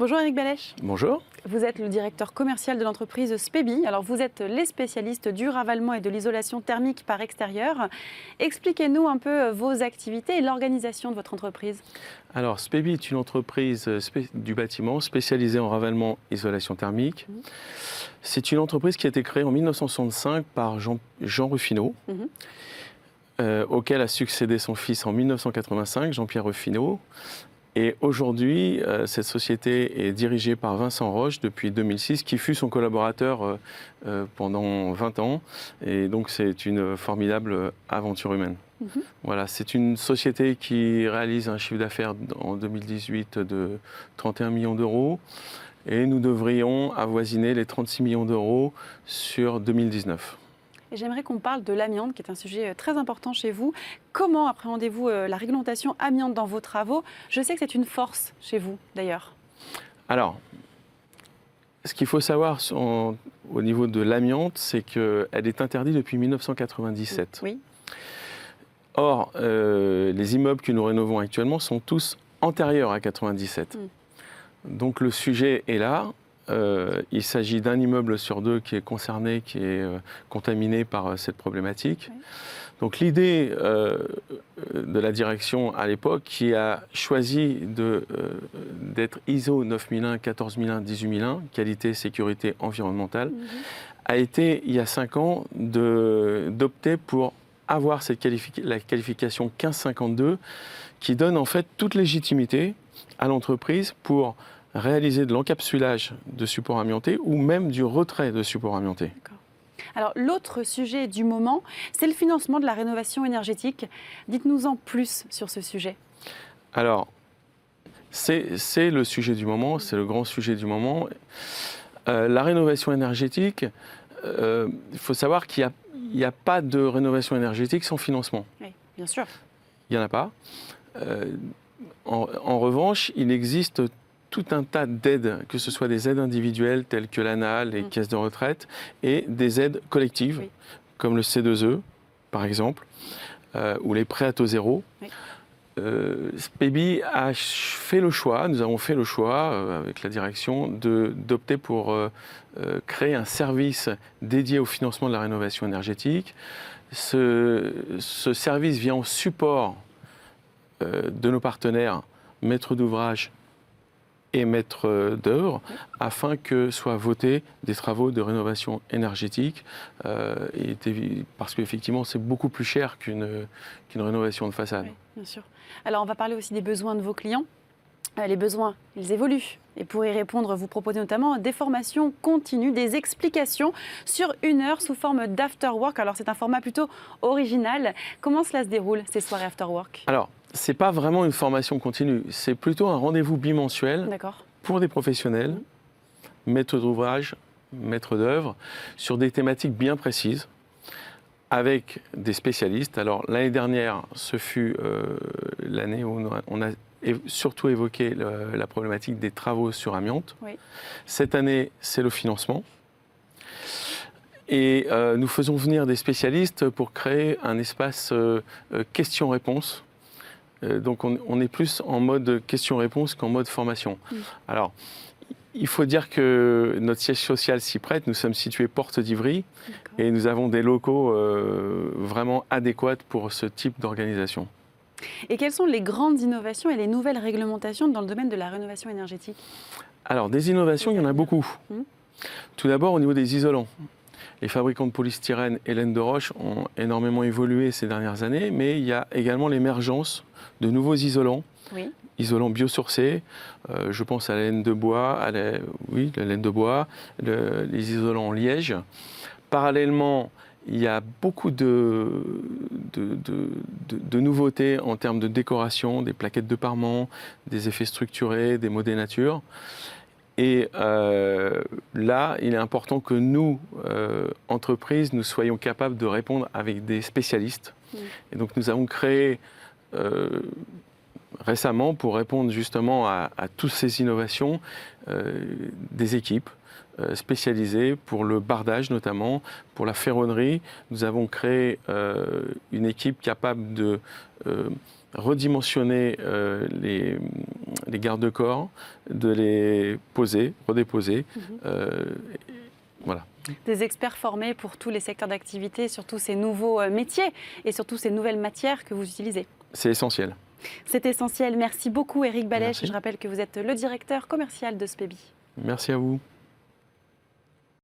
Bonjour Eric Balèche. Bonjour. Vous êtes le directeur commercial de l'entreprise Spebi. Alors vous êtes les spécialistes du ravalement et de l'isolation thermique par extérieur. Expliquez-nous un peu vos activités et l'organisation de votre entreprise. Alors Spebi est une entreprise du bâtiment spécialisée en ravalement et isolation thermique. C'est une entreprise qui a été créée en 1965 par Jean Ruffineau, auquel a succédé son fils en 1985, Jean-Pierre Ruffineau. Et aujourd'hui, cette société est dirigée par Vincent Roche depuis 2006, qui fut son collaborateur pendant 20 ans. Et donc, c'est une formidable aventure humaine. Voilà, c'est une société qui réalise un chiffre d'affaires en 2018 de 31 millions d'euros. Et nous devrions avoisiner les 36 millions d'euros sur 2019. Et j'aimerais qu'on parle de l'amiante, qui est un sujet très important chez vous. Comment appréhendez-vous la réglementation amiante dans vos travaux? Je sais que c'est une force chez vous, d'ailleurs. Alors, ce qu'il faut savoir au niveau de l'amiante, c'est qu'elle est interdite depuis 1997. Oui. Or, les immeubles que nous rénovons actuellement sont tous antérieurs à 1997. Donc le sujet est là. Il s'agit d'un immeuble sur deux qui est concerné, qui est contaminé par cette problématique. Oui. Donc l'idée de la direction à l'époque, qui a choisi d'être ISO 9001, 14001, 18001, qualité, sécurité environnementale, a été, il y a 5 ans, d'opter pour avoir la qualification 1552, qui donne en fait toute légitimité à l'entreprise pour réaliser de l'encapsulage de supports amiantés ou même du retrait de supports amiantés. Alors l'autre sujet du moment, c'est le financement de la rénovation énergétique. Dites-nous en plus sur ce sujet. Alors, c'est le sujet du moment, c'est le grand sujet du moment. La rénovation énergétique, il faut savoir qu'il n'y a pas de rénovation énergétique sans financement. Oui, bien sûr. Il n'y en a pas. En revanche, il existe tout un tas d'aides, que ce soit des aides individuelles telles que l'ANA, les caisses de retraite, et des aides collectives, comme le C2E, par exemple, ou les prêts à taux zéro. Spebi a fait le choix, nous avons fait le choix, avec la direction, d'opter pour créer un service dédié au financement de la rénovation énergétique. Ce service vient en support de nos partenaires, maîtres d'ouvrage et maître d'œuvre, afin que soient votés des travaux de rénovation énergétique, parce qu'effectivement c'est beaucoup plus cher qu'une rénovation de façade. Oui, bien sûr. Alors on va parler aussi des besoins de vos clients. Les besoins, ils évoluent. Et pour y répondre, vous proposez notamment des formations continues, des explications sur 1 heure sous forme d'afterwork. Alors c'est un format plutôt original. Comment cela se déroule, ces soirées afterwork? Alors, ce n'est pas vraiment une formation continue, c'est plutôt un rendez-vous bimensuel pour des professionnels, maîtres d'ouvrage, maîtres d'œuvre, sur des thématiques bien précises, avec des spécialistes. Alors l'année dernière, ce fut l'année où on a surtout évoqué la problématique des travaux sur amiante. Oui. Cette année, c'est le financement. Et nous faisons venir des spécialistes pour créer un espace questions-réponses. Donc on est plus en mode questions-réponses qu'en mode formation. Alors, il faut dire que notre siège social s'y prête. Nous sommes situés porte d'Ivry et nous avons des locaux vraiment adéquats pour ce type d'organisation. Et quelles sont les grandes innovations et les nouvelles réglementations dans le domaine de la rénovation énergétique? Alors, des innovations, il y en a beaucoup. Tout d'abord, au niveau des isolants. Les fabricants de polystyrène et laine de roche ont énormément évolué ces dernières années, mais il y a également l'émergence de nouveaux isolants, isolants biosourcés. Je pense à la laine de bois, la laine de bois, les isolants en liège. Parallèlement, il y a beaucoup de nouveautés en termes de décoration, des plaquettes de parement, des effets structurés, des modés nature. Et là, il est important que nous, entreprises, nous soyons capables de répondre avec des spécialistes. Et donc nous avons créé récemment, pour répondre justement à toutes ces innovations, des équipes spécialisées pour le bardage notamment, pour la ferronnerie. Nous avons créé une équipe capable redimensionner les garde-corps, de les poser, redéposer. Voilà. Des experts formés pour tous les secteurs d'activité, surtout ces nouveaux métiers et surtout ces nouvelles matières que vous utilisez. C'est essentiel. C'est essentiel. Merci beaucoup Éric Balech. Merci. Je rappelle que vous êtes le directeur commercial de Spebi. Merci à vous.